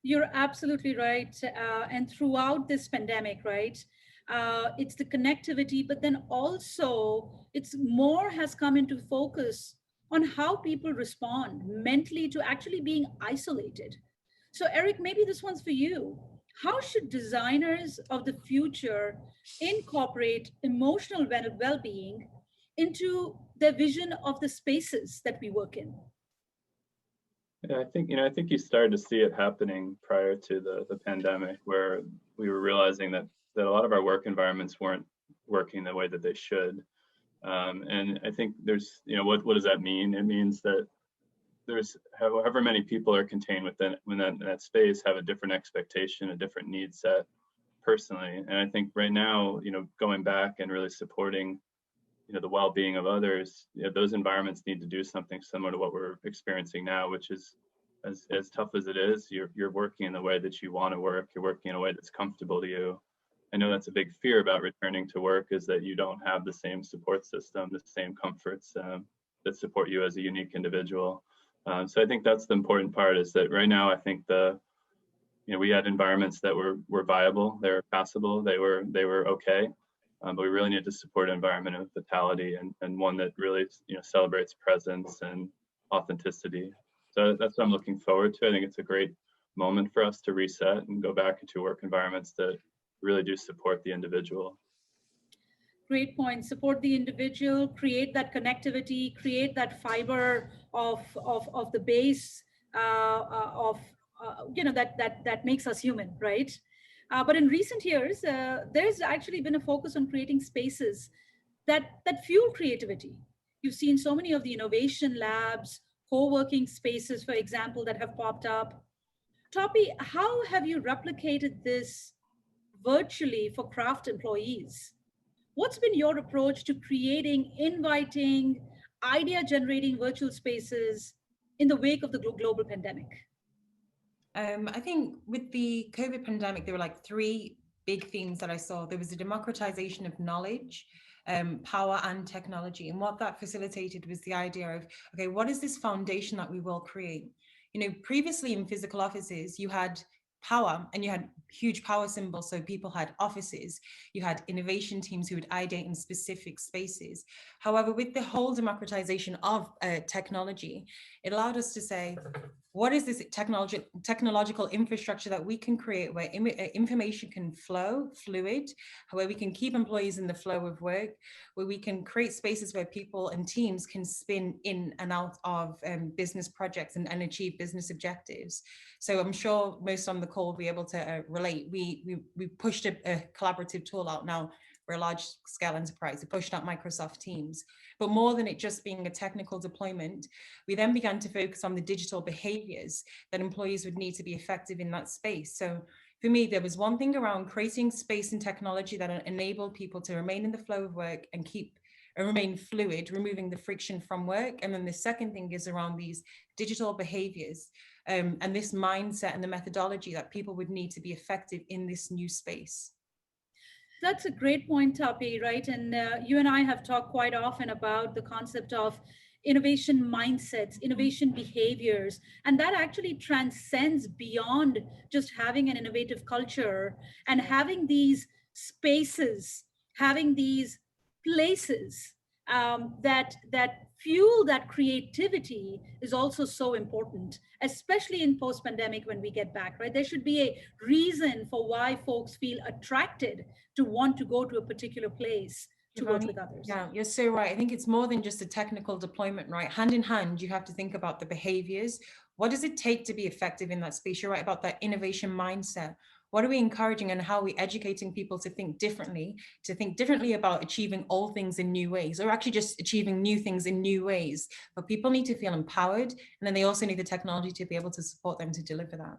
You're absolutely right. And throughout this pandemic, right, it's the connectivity, but then also it's more has come into focus on how people respond mentally to actually being isolated. So, Eric, maybe this one's for you. How should designers of the future incorporate emotional well being into their vision of the spaces that we work in? Yeah, I think you started to see it happening prior to the pandemic, where we were realizing that a lot of our work environments weren't working the way that they should. And I think there's, what does that mean? It means that there's however many people are contained within that space have a different expectation, a different need set personally. And I think right now, going back and really supporting, the well-being of others, those environments need to do something similar to what we're experiencing now, which is as tough as it is, you're working in the way that you want to work, you're working in a way that's comfortable to you. I know that's a big fear about returning to work, is that you don't have the same support system, the same comforts that support you as a unique individual. So I think that's the important part, is that right now I think we had environments that were viable, they were passable, they were okay. But we really need to support an environment of vitality, and one that really celebrates presence and authenticity. So that's what I'm looking forward to. I think it's a great moment for us to reset and go back into work environments that really do support the individual. Great point. Support the individual, create that connectivity, create that fiber of the base of that makes us human, right? But in recent years, there's actually been a focus on creating spaces that fuel creativity. You've seen so many of the innovation labs, co-working spaces, for example, that have popped up. Toppy, how have you replicated this virtually for craft employees? What's been your approach to creating inviting, idea generating virtual spaces in the wake of the global pandemic? I think with the COVID pandemic, there were like three big themes that I saw. There was the democratization of knowledge, power, and technology. And what that facilitated was the idea of, okay, what is this foundation that we will create? Previously in physical offices, you had power and you had huge power symbols. So people had offices, you had innovation teams who would ideate in specific spaces. However, with the whole democratization of technology, it allowed us to say, what is this technological infrastructure that we can create where information can flow fluid, where we can keep employees in the flow of work, where we can create spaces where people and teams can spin in and out of business projects and achieve business objectives. So I'm sure most on the call will be able to relate. We pushed a collaborative tool out now. We're a large scale enterprise. We pushed out Microsoft Teams. But more than it just being a technical deployment, we then began to focus on the digital behaviors that employees would need to be effective in that space. So for me, there was one thing around creating space and technology that enabled people to remain in the flow of work and remain fluid, removing the friction from work. And then the second thing is around these digital behaviors and this mindset and the methodology that people would need to be effective in this new space. That's a great point, Tapi, right? And you and I have talked quite often about the concept of innovation mindsets, innovation behaviors, and that actually transcends beyond just having an innovative culture and having these spaces, having these places that fuel that creativity is also so important, especially in post-pandemic when we get back, right? There should be a reason for why folks feel attracted to want to go to a particular place to work with others. Yeah, you're so right. I think it's more than just a technical deployment, right? Hand in hand, you have to think about the behaviors. What does it take to be effective in that space? You're right about that innovation mindset. What are we encouraging and how are we educating people to think differently about achieving old things in new ways, or actually just achieving new things in new ways? But people need to feel empowered, and then they also need the technology to be able to support them to deliver that.